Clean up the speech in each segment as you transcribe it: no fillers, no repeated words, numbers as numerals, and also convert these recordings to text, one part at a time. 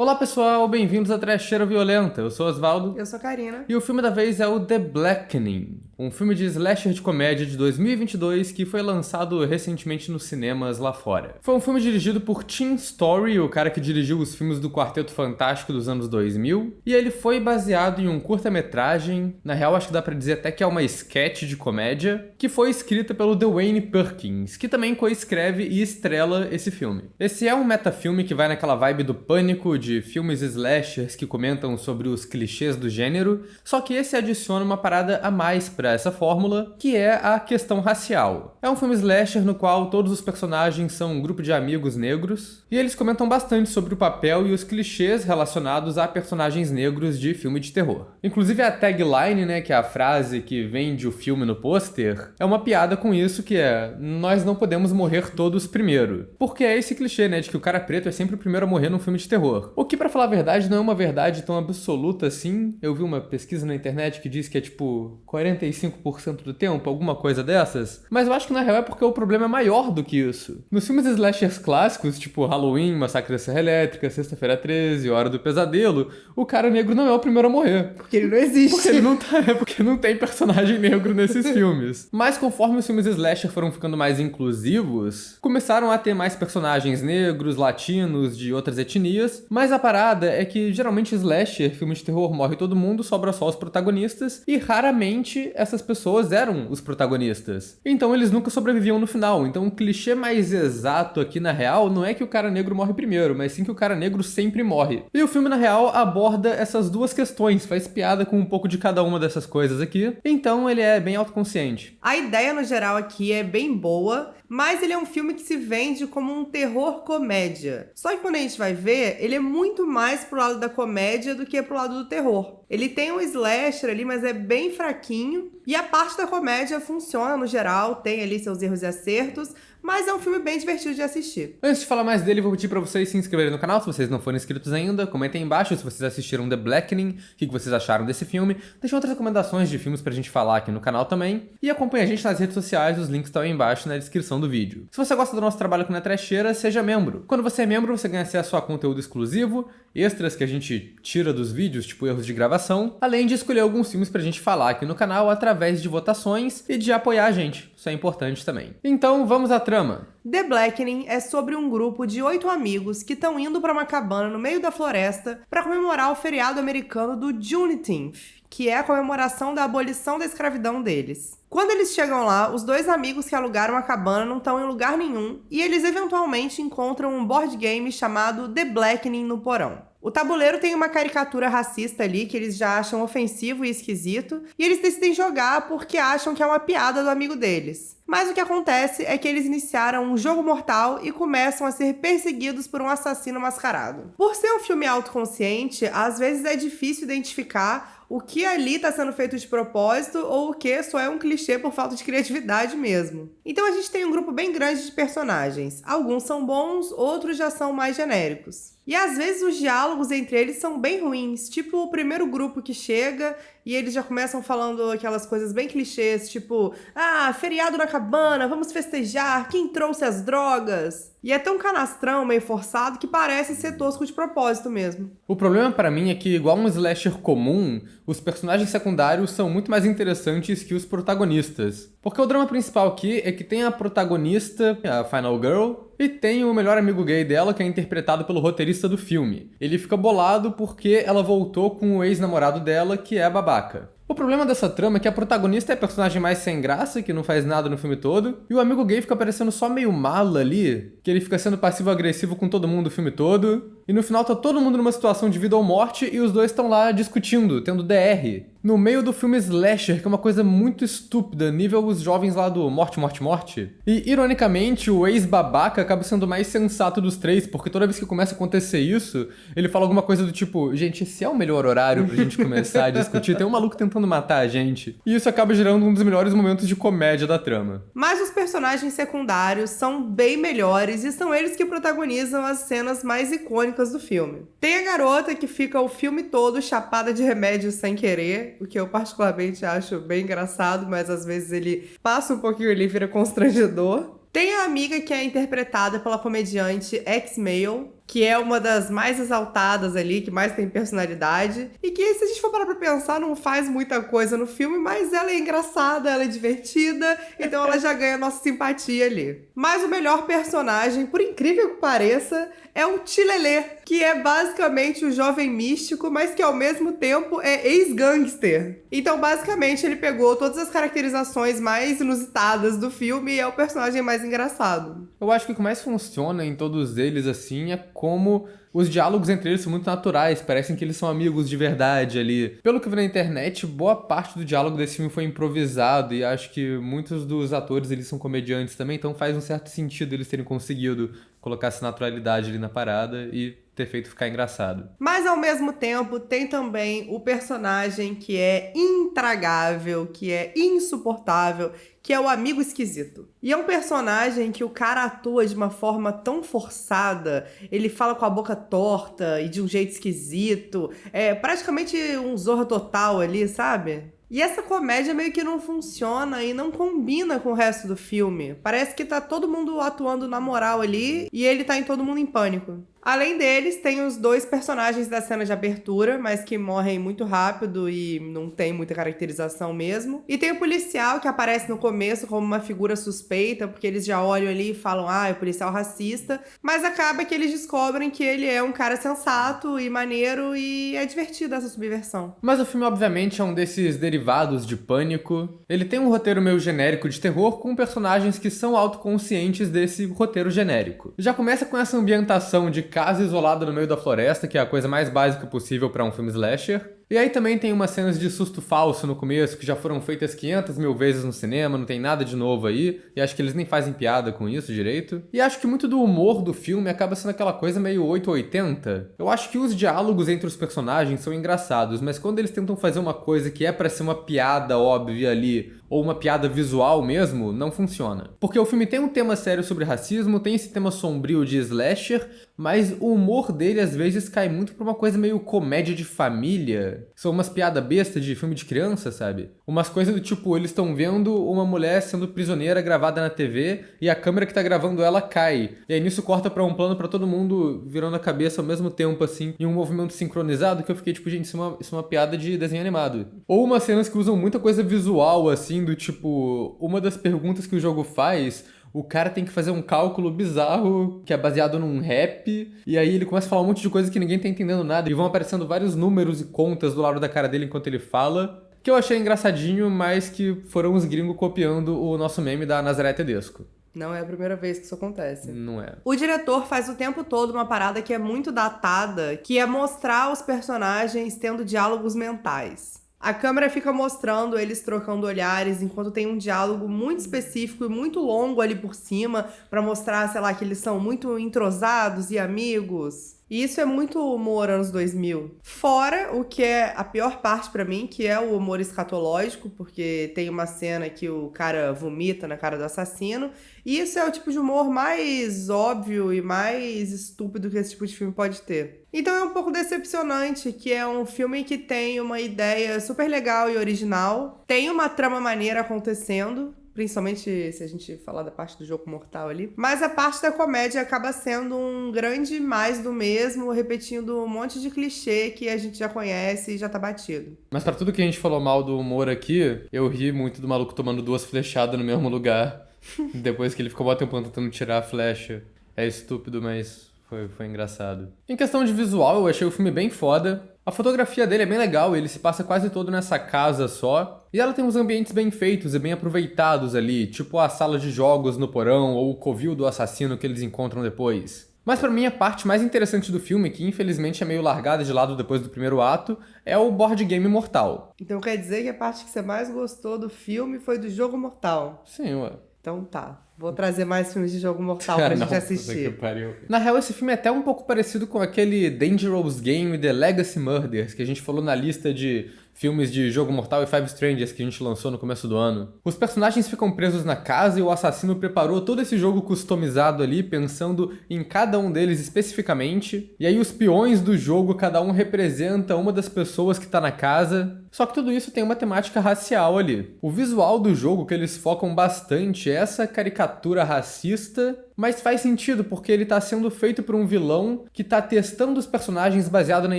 Olá pessoal, bem-vindos a Trecheira Violenta. Eu sou Osvaldo. Eu sou a Karina. E o filme da vez é o The Blackening, um filme de slasher de comédia de 2022 que foi lançado recentemente nos cinemas lá fora. Foi um filme dirigido por Tim Story, o cara que dirigiu os filmes do Quarteto Fantástico dos anos 2000, e ele foi baseado em um curta-metragem, na real acho que dá pra dizer até que é uma sketch de comédia, que foi escrita pelo Dwayne Perkins, que também coescreve e estrela esse filme. Esse é um metafilme que vai naquela vibe do Pânico, de filmes slashers que comentam sobre os clichês do gênero, só que esse adiciona uma parada a mais pra essa fórmula, que é a questão racial. É um filme slasher no qual todos os personagens são um grupo de amigos negros, e eles comentam bastante sobre o papel e os clichês relacionados a personagens negros de filme de terror. Inclusive a tagline, né, que é a frase que vende o filme no pôster, é uma piada com isso, que é: nós não podemos morrer todos primeiro. Porque é esse clichê, né, de que o cara preto é sempre o primeiro a morrer num filme de terror. O que, pra falar a verdade, não é uma verdade tão absoluta assim. Eu vi uma pesquisa na internet que diz que é tipo 45% do tempo, alguma coisa dessas. Mas eu acho que na real é porque o problema é maior do que isso. Nos filmes slashers clássicos, tipo Halloween, Massacre da Serra Elétrica, Sexta-feira 13, Hora do Pesadelo, o cara negro não é o primeiro a morrer. Porque ele não existe. Porque ele não tá, porque não tem personagem negro nesses filmes. Mas conforme os filmes slasher foram ficando mais inclusivos, começaram a ter mais personagens negros, latinos, de outras etnias, mas a parada é que geralmente slasher, filme de terror, morre todo mundo, sobra só os protagonistas, e raramente essas pessoas eram os protagonistas. Então eles nunca sobreviviam no final. Então o clichê mais exato aqui na real não é que o cara negro morre primeiro, mas sim que o cara negro sempre morre. E o filme na real aborda essas duas questões, faz piada com um pouco de cada uma dessas coisas aqui, então ele é bem autoconsciente. A ideia no geral aqui é bem boa, mas ele é um filme que se vende como um terror comédia. Só que quando a gente vai ver, ele é muito mais pro lado da comédia do que pro lado do terror. Ele tem um slasher ali, mas é bem fraquinho. E a parte da comédia funciona no geral, tem ali seus erros e acertos, mas é um filme bem divertido de assistir. Antes de falar mais dele, vou pedir pra vocês se inscreverem no canal se vocês não forem inscritos ainda. Comentem aí embaixo se vocês assistiram The Blackening, o que vocês acharam desse filme. Deixem outras recomendações de filmes pra gente falar aqui no canal também. E acompanhe a gente nas redes sociais, os links estão aí embaixo na descrição do vídeo. Se você gosta do nosso trabalho aqui na Trecheira, seja membro. Quando você é membro, você ganha acesso a conteúdo exclusivo, extras que a gente tira dos vídeos, tipo erros de gravação, além de escolher alguns filmes pra gente falar aqui no canal através de votações e de apoiar a gente. Isso é importante também. Então, vamos à trama. The Blackening é sobre um grupo de 8 amigos que estão indo para uma cabana no meio da floresta para comemorar o feriado americano do Juneteenth, que é a comemoração da abolição da escravidão deles. Quando eles chegam lá, os dois amigos que alugaram a cabana não estão em lugar nenhum e eles eventualmente encontram um board game chamado The Blackening no porão. O tabuleiro tem uma caricatura racista ali que eles já acham ofensivo e esquisito, e eles decidem jogar porque acham que é uma piada do amigo deles. Mas o que acontece é que eles iniciaram um jogo mortal e começam a ser perseguidos por um assassino mascarado. Por ser um filme autoconsciente, às vezes é difícil identificar o que ali está sendo feito de propósito ou o que só é um clichê por falta de criatividade mesmo. Então a gente tem um grupo bem grande de personagens. Alguns são bons, outros já são mais genéricos. E às vezes os diálogos entre eles são bem ruins, tipo o primeiro grupo que chega e eles já começam falando aquelas coisas bem clichês, tipo: ah, feriado na cabana, vamos festejar, quem trouxe as drogas? E é tão canastrão, meio forçado, que parece ser tosco de propósito mesmo. O problema pra mim é que, igual um slasher comum, os personagens secundários são muito mais interessantes que os protagonistas. Porque o drama principal aqui é que tem a protagonista, a Final Girl, e tem o melhor amigo gay dela, que é interpretado pelo roteirista do filme. Ele fica bolado porque ela voltou com o ex-namorado dela, que é babaca. O problema dessa trama é que a protagonista é a personagem mais sem graça, que não faz nada no filme todo, e o amigo gay fica parecendo só meio mala ali, que ele fica sendo passivo-agressivo com todo mundo o filme todo, e no final tá todo mundo numa situação de vida ou morte e os dois estão lá discutindo, tendo DR. No meio do filme slasher, que é uma coisa muito estúpida, nível os jovens lá do Morte, Morte, Morte. E, ironicamente, o ex-babaca acaba sendo o mais sensato dos três, porque toda vez que começa a acontecer isso, ele fala alguma coisa do tipo: gente, esse é o melhor horário pra gente começar a discutir, tem um maluco tentando matar a gente. E isso acaba gerando um dos melhores momentos de comédia da trama. Mas os personagens secundários são bem melhores e são eles que protagonizam as cenas mais icônicas do filme. Tem a garota que fica o filme todo chapada de remédio sem querer, o que eu particularmente acho bem engraçado, mas às vezes ele passa um pouquinho ali e vira constrangedor. Tem a amiga que é interpretada pela comediante X-Mail, que é uma das mais exaltadas ali, que mais tem personalidade, e que, se a gente for parar pra pensar, não faz muita coisa no filme, mas ela é engraçada, ela é divertida, então ela já ganha nossa simpatia ali. Mas o melhor personagem, por incrível que pareça, é o Tilelê, que é basicamente o jovem místico, mas que ao mesmo tempo é ex-gangster. Então, basicamente, ele pegou todas as caracterizações mais inusitadas do filme e é o personagem mais engraçado. Eu acho que o que mais funciona em todos eles, assim, é como os diálogos entre eles são muito naturais, parecem que eles são amigos de verdade ali. Pelo que eu vi na internet, boa parte do diálogo desse filme foi improvisado e acho que muitos dos atores eles são comediantes também, então faz um certo sentido eles terem conseguido colocar essa naturalidade ali na parada e ter feito ficar engraçado. Mas ao mesmo tempo tem também o personagem que é intragável, que é insuportável, que é o amigo esquisito. E é um personagem que o cara atua de uma forma tão forçada, ele fala com a boca torta e de um jeito esquisito, é praticamente um Zorra Total ali, sabe? E essa comédia meio que não funciona e não combina com o resto do filme. Parece que tá todo mundo atuando na moral ali e ele tá em Todo Mundo em Pânico. Além deles, tem os dois personagens da cena de abertura, mas que morrem muito rápido e não tem muita caracterização mesmo. E tem o policial que aparece no começo como uma figura suspeita, porque eles já olham ali e falam, é o policial racista. Mas acaba que eles descobrem que ele é um cara sensato e maneiro e é divertido essa subversão. Mas o filme, obviamente, é um desses derivados de Pânico. Ele tem um roteiro meio genérico de terror com personagens que são autoconscientes desse roteiro genérico. Já começa com essa ambientação de casa isolada no meio da floresta, que é a coisa mais básica possível para um filme slasher. E aí também tem umas cenas de susto falso no começo, que já foram feitas 500 mil vezes no cinema, não tem nada de novo aí, e acho que eles nem fazem piada com isso direito. E acho que muito do humor do filme acaba sendo aquela coisa meio 880. Eu acho que os diálogos entre os personagens são engraçados, mas quando eles tentam fazer uma coisa que é pra ser uma piada óbvia ali, ou uma piada visual mesmo, não funciona. Porque o filme tem um tema sério sobre racismo, tem esse tema sombrio de slasher, mas o humor dele às vezes cai muito pra uma coisa meio comédia de família. São umas piadas bestas de filme de criança, sabe? Umas coisas do tipo, eles estão vendo uma mulher sendo prisioneira gravada na TV e a câmera que tá gravando ela cai. E aí nisso corta pra um plano pra todo mundo virando a cabeça ao mesmo tempo, assim, em um movimento sincronizado que eu fiquei tipo, gente, isso é uma piada de desenho animado. Ou umas cenas que usam muita coisa visual, assim, do tipo, uma das perguntas que o jogo faz... O cara tem que fazer um cálculo bizarro que é baseado num rap, e aí ele começa a falar um monte de coisa que ninguém tá entendendo nada, e vão aparecendo vários números e contas do lado da cara dele enquanto ele fala, que eu achei engraçadinho, mas que foram os gringos copiando o nosso meme da Nazaré Tedesco. Não é a primeira vez que isso acontece. Não é. O diretor faz o tempo todo uma parada que é muito datada, que é mostrar os personagens tendo diálogos mentais. A câmera fica mostrando eles trocando olhares enquanto tem um diálogo muito específico e muito longo ali por cima pra mostrar, sei lá, que eles são muito entrosados e amigos. E isso é muito humor anos 2000. Fora o que é a pior parte pra mim, que é o humor escatológico, porque tem uma cena que o cara vomita na cara do assassino. E isso é o tipo de humor mais óbvio e mais estúpido que esse tipo de filme pode ter. Então é um pouco decepcionante que é um filme que tem uma ideia super legal e original, tem uma trama maneira acontecendo, principalmente se a gente falar da parte do jogo mortal ali. Mas a parte da comédia acaba sendo um grande mais do mesmo, repetindo um monte de clichê que a gente já conhece e já tá batido. Mas pra tudo que a gente falou mal do humor aqui, eu ri muito do maluco tomando 2 flechadas no mesmo lugar. Depois que ele ficou um tempão tentando tirar a flecha. É estúpido, mas foi engraçado. Em questão de visual, eu achei o filme bem foda. A fotografia dele é bem legal, ele se passa quase todo nessa casa só. E ela tem uns ambientes bem feitos e bem aproveitados ali, tipo a sala de jogos no porão ou o covil do assassino que eles encontram depois. Mas pra mim a parte mais interessante do filme, que infelizmente é meio largada de lado depois do primeiro ato, é o board game mortal. Então quer dizer que a parte que você mais gostou do filme foi do jogo mortal? Sim, ué. Então tá. Vou trazer mais filmes de jogo mortal pra gente assistir. Na real, esse filme é até um pouco parecido com aquele Dangerous Game The Legacy Murders, que a gente falou na lista de filmes de jogo mortal e Five Strangers que a gente lançou no começo do ano. Os personagens ficam presos na casa e o assassino preparou todo esse jogo customizado ali, pensando em cada um deles especificamente. E aí os peões do jogo, cada um representa uma das pessoas que tá na casa. Só que tudo isso tem uma temática racial ali. O visual do jogo que eles focam bastante é essa caricatura racista, mas faz sentido porque ele tá sendo feito por um vilão que tá testando os personagens baseado na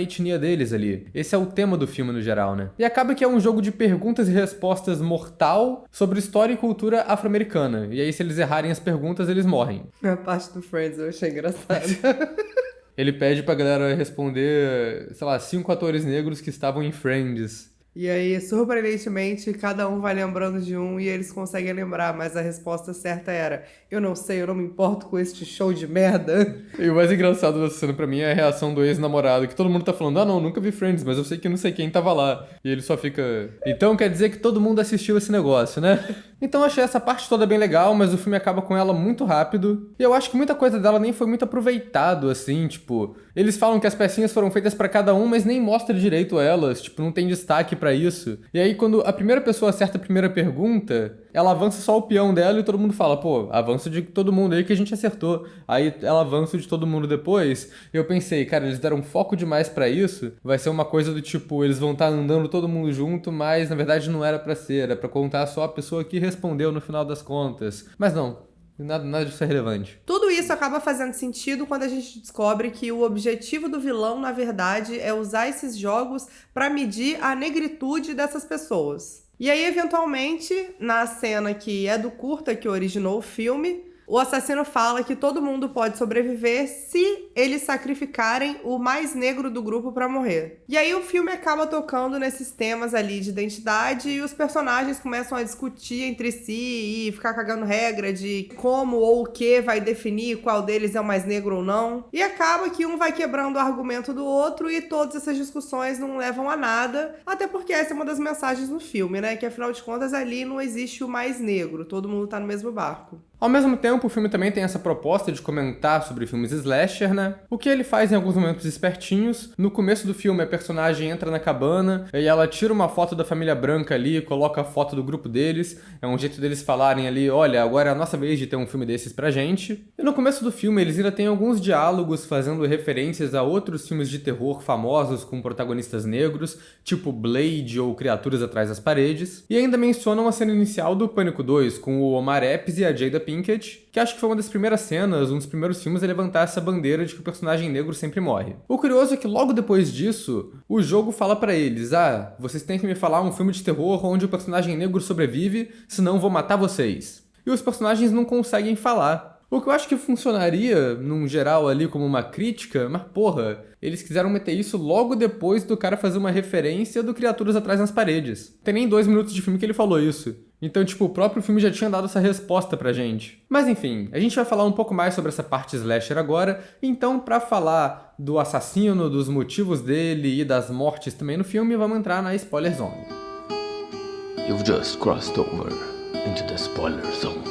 etnia deles ali. Esse é o tema do filme no geral, né? E acaba que é um jogo de perguntas e respostas mortal sobre história e cultura afro-americana. E aí se eles errarem as perguntas, eles morrem. A parte do Friends eu achei engraçada. Ele pede pra galera responder, sei lá, 5 atores negros que estavam em Friends. E aí, surpreendentemente, cada um vai lembrando de um e eles conseguem lembrar, mas a resposta certa era: eu não sei, eu não me importo com este show de merda. E o mais engraçado dessa cena pra mim é a reação do ex-namorado, que todo mundo tá falando, não, nunca vi Friends, mas eu sei que não sei quem tava lá. E ele só fica, então quer dizer que todo mundo assistiu esse negócio, né? Então eu achei essa parte toda bem legal, mas o filme acaba com ela muito rápido. E eu acho que muita coisa dela nem foi muito aproveitado, assim, tipo... Eles falam que as pecinhas foram feitas pra cada um, mas nem mostra direito elas, tipo, não tem destaque pra isso. E aí quando a primeira pessoa acerta a primeira pergunta, ela avança só o peão dela e todo mundo fala, pô, avança de todo mundo aí que a gente acertou. Aí ela avança de todo mundo depois. E eu pensei, cara, eles deram foco demais pra isso. Vai ser uma coisa do tipo, eles vão estar andando todo mundo junto, mas na verdade não era pra ser, era pra contar só a pessoa que respondeu no final das contas. Mas não. Nada disso é relevante. Tudo isso acaba fazendo sentido quando a gente descobre que o objetivo do vilão, na verdade, é usar esses jogos pra medir a negritude dessas pessoas. E aí, eventualmente, na cena que é do curta que originou o filme, o assassino fala que todo mundo pode sobreviver se eles sacrificarem o mais negro do grupo pra morrer. E aí o filme acaba tocando nesses temas ali de identidade e os personagens começam a discutir entre si e ficar cagando regra de como ou o que vai definir qual deles é o mais negro ou não. E acaba que um vai quebrando o argumento do outro e todas essas discussões não levam a nada, até porque essa é uma das mensagens no filme, né? Que afinal de contas ali não existe o mais negro, todo mundo tá no mesmo barco. Ao mesmo tempo, o filme também tem essa proposta de comentar sobre filmes slasher, né? O que ele faz em alguns momentos espertinhos. No começo do filme, a personagem entra na cabana e ela tira uma foto da família branca ali, coloca a foto do grupo deles. É um jeito deles falarem ali, olha, agora é a nossa vez de ter um filme desses pra gente. E no começo do filme, eles ainda têm alguns diálogos fazendo referências a outros filmes de terror famosos com protagonistas negros, tipo Blade ou Criaturas Atrás das Paredes. E ainda mencionam a cena inicial do Pânico 2, com o Omar Epps e a Jada Pinkett, que acho que foi uma das primeiras cenas, um dos primeiros filmes a levantar essa bandeira de que o personagem negro sempre morre. O curioso é que logo depois disso, o jogo fala pra eles, vocês têm que me falar um filme de terror onde o personagem negro sobrevive, senão vou matar vocês. E os personagens não conseguem falar. O que eu acho que funcionaria, num geral ali, como uma crítica, mas porra, eles quiseram meter isso logo depois do cara fazer uma referência do Criaturas Atrás das Paredes. Tem nem 2 minutos de filme que ele falou isso. Então, tipo, o próprio filme já tinha dado essa resposta pra gente. Mas enfim, a gente vai falar um pouco mais sobre essa parte slasher agora. Então, pra falar do assassino, dos motivos dele e das mortes também no filme, vamos entrar na Spoiler Zone. You've just crossed over into the spoiler zone.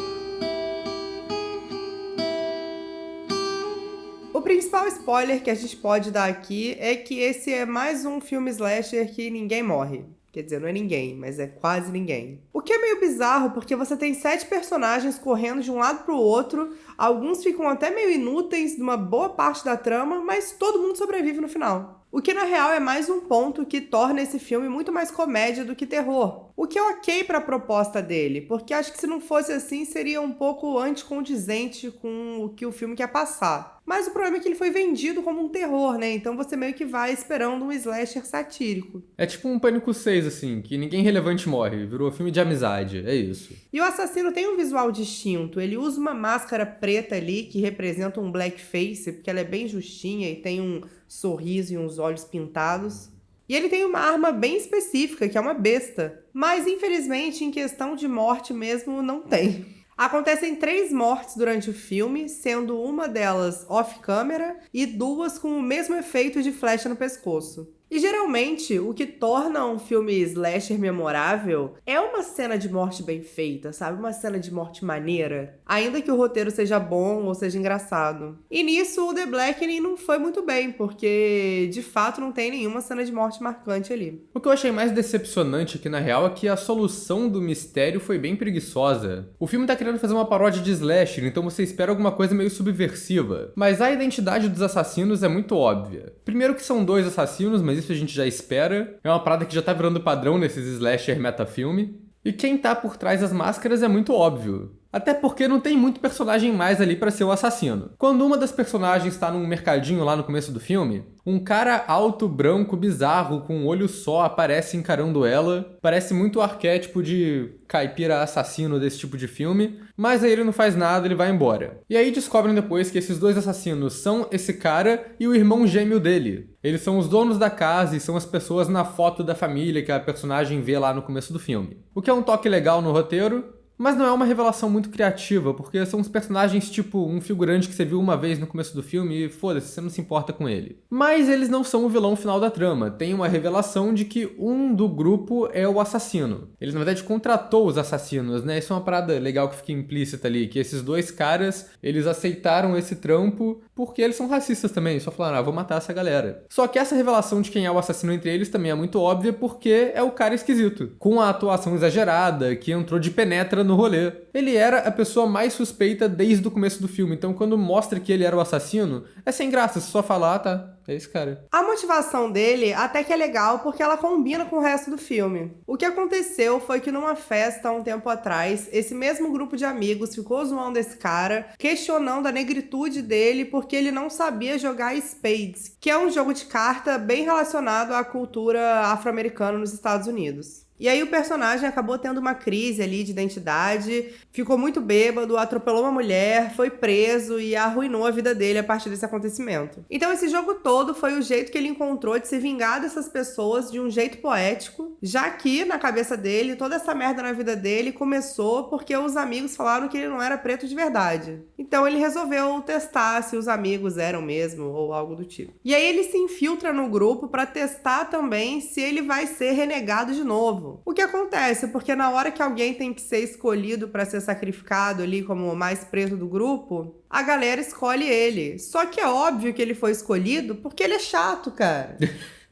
O principal spoiler que a gente pode dar aqui é que esse é mais um filme slasher que ninguém morre. Quer dizer, não é ninguém, mas é quase ninguém. O que é meio bizarro, porque você tem 7 personagens correndo de um lado pro outro, alguns ficam até meio inúteis numa boa parte da trama, mas todo mundo sobrevive no final. O que na real é mais um ponto que torna esse filme muito mais comédia do que terror. O que é ok pra proposta dele, porque acho que se não fosse assim seria um pouco anticondizente com o que o filme quer passar. Mas o problema é que ele foi vendido como um terror, né? Então você meio que vai esperando um slasher satírico. É tipo um Pânico 6, assim, que ninguém relevante morre, virou filme de amizade, é isso. E o assassino tem um visual distinto, ele usa uma máscara preta ali que representa um blackface, porque ela é bem justinha e tem um sorriso e uns olhos pintados. E ele tem uma arma bem específica, que é uma besta. Mas, infelizmente, em questão de morte mesmo, não tem. Acontecem 3 mortes durante o filme, sendo uma delas off-câmera e 2 com o mesmo efeito de flecha no pescoço. E geralmente, o que torna um filme slasher memorável é uma cena de morte bem feita, sabe? Uma cena de morte maneira, ainda que o roteiro seja bom ou seja engraçado. E nisso, o The Blackening não foi muito bem, porque de fato não tem nenhuma cena de morte marcante ali. O que eu achei mais decepcionante aqui na real é que a solução do mistério foi bem preguiçosa. O filme tá querendo fazer uma paródia de slasher, então você espera alguma coisa meio subversiva. Mas a identidade dos assassinos é muito óbvia. Primeiro que são 2 assassinos, mas isso a gente já espera. É uma parada que já tá virando padrão nesses slasher metafilme. E quem tá por trás das máscaras é muito óbvio. Até porque não tem muito personagem mais ali pra ser o assassino. Quando uma das personagens tá num mercadinho lá no começo do filme, um cara alto, branco, bizarro, com um olho só aparece encarando ela. Parece muito o arquétipo de caipira assassino desse tipo de filme. Mas aí ele não faz nada, ele vai embora. E aí descobrem depois que esses dois assassinos são esse cara e o irmão gêmeo dele. Eles são os donos da casa e são as pessoas na foto da família que a personagem vê lá no começo do filme. O que é um toque legal no roteiro, mas não é uma revelação muito criativa, porque são uns personagens tipo um figurante que você viu uma vez no começo do filme e foda-se, você não se importa com ele. Mas eles não são o vilão final da trama. Tem uma revelação de que um do grupo é o assassino. Ele, na verdade, contratou os assassinos, né? Isso é uma parada legal que fica implícita ali, que esses dois caras, eles aceitaram esse trampo porque eles são racistas também. Só falaram, vou matar essa galera. Só que essa revelação de quem é o assassino entre eles também é muito óbvia porque é o cara esquisito, com a atuação exagerada, que entrou de penetra no rolê. Ele era a pessoa mais suspeita desde o começo do filme, então quando mostra que ele era o assassino, é sem graça, você só falar, tá, é esse cara. A motivação dele até que é legal porque ela combina com o resto do filme. O que aconteceu foi que numa festa há um tempo atrás, esse mesmo grupo de amigos ficou zoando esse cara, questionando a negritude dele porque ele não sabia jogar Spades, que é um jogo de carta bem relacionado à cultura afro-americana nos Estados Unidos. E aí o personagem acabou tendo uma crise ali de identidade, ficou muito bêbado, atropelou uma mulher, foi preso e arruinou a vida dele a partir desse acontecimento. Então esse jogo todo foi o jeito que ele encontrou de se vingar dessas pessoas de um jeito poético, já que na cabeça dele, toda essa merda na vida dele começou porque os amigos falaram que ele não era preto de verdade. Então ele resolveu testar se os amigos eram mesmo ou algo do tipo. E aí ele se infiltra no grupo pra testar também se ele vai ser renegado de novo. O que acontece? Porque na hora que alguém tem que ser escolhido pra ser sacrificado ali como o mais preto do grupo, a galera escolhe ele. Só que é óbvio que ele foi escolhido porque ele é chato, cara.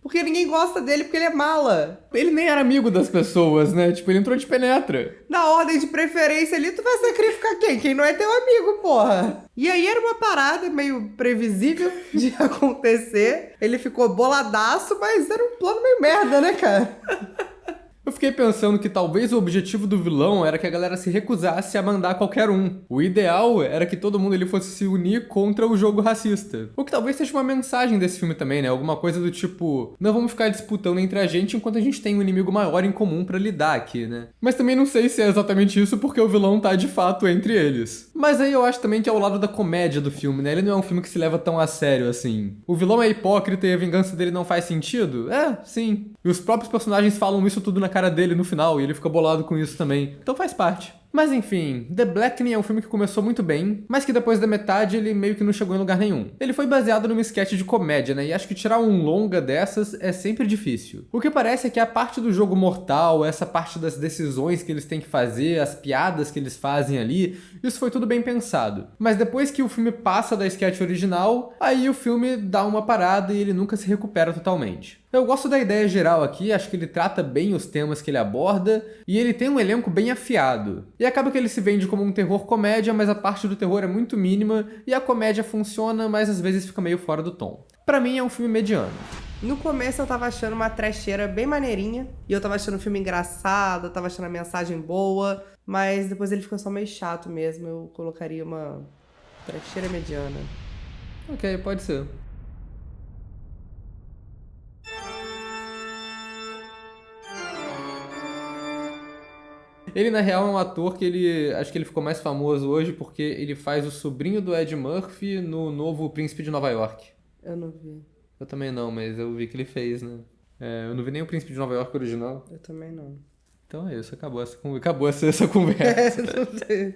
Porque ninguém gosta dele porque ele é mala. Ele nem era amigo das pessoas, né? Tipo, ele entrou de penetra. Na ordem de preferência ali, tu vai sacrificar quem? Quem não é teu amigo, porra. E aí era uma parada meio previsível de acontecer. Ele ficou boladaço, mas era um plano meio merda, né, cara? Eu fiquei pensando que talvez o objetivo do vilão era que a galera se recusasse a mandar qualquer um. O ideal era que todo mundo ele fosse se unir contra o jogo racista. O que talvez seja uma mensagem desse filme também, né? Alguma coisa do tipo, não vamos ficar disputando entre a gente enquanto a gente tem um inimigo maior em comum pra lidar aqui, né? Mas também não sei se é exatamente isso porque o vilão tá de fato entre eles. Mas aí eu acho também que é o lado da comédia do filme, né? Ele não é um filme que se leva tão a sério assim. O vilão é hipócrita e a vingança dele não faz sentido? É, sim. E os próprios personagens falam isso tudo na cara dele no final, e ele fica bolado com isso também. Então faz parte. Mas enfim, The Blackening é um filme que começou muito bem, mas que depois da metade ele meio que não chegou em lugar nenhum. Ele foi baseado numa sketch de comédia, né? E acho que tirar um longa dessas é sempre difícil. O que parece é que a parte do jogo mortal, essa parte das decisões que eles têm que fazer, as piadas que eles fazem ali, isso foi tudo bem pensado. Mas depois que o filme passa da sketch original, aí o filme dá uma parada e ele nunca se recupera totalmente. Eu gosto da ideia geral aqui, acho que ele trata bem os temas que ele aborda, e ele tem um elenco bem afiado. E acaba que ele se vende como um terror comédia, mas a parte do terror é muito mínima, e a comédia funciona, mas às vezes fica meio fora do tom. Pra mim é um filme mediano. No começo eu tava achando uma trecheira bem maneirinha, e eu tava achando o filme engraçado, eu tava achando a mensagem boa, mas depois ele ficou só meio chato mesmo, eu colocaria uma trecheira mediana. Ok, pode ser. Ele, na real, é um ator que ele... Acho que ele ficou mais famoso hoje porque ele faz o sobrinho do Ed Murphy no novo Príncipe de Nova York. Eu não vi. Eu também não, mas eu vi que ele fez, né? Eu não vi nem o Príncipe de Nova York original. Eu também não. Então é isso, acabou essa conversa. Não sei.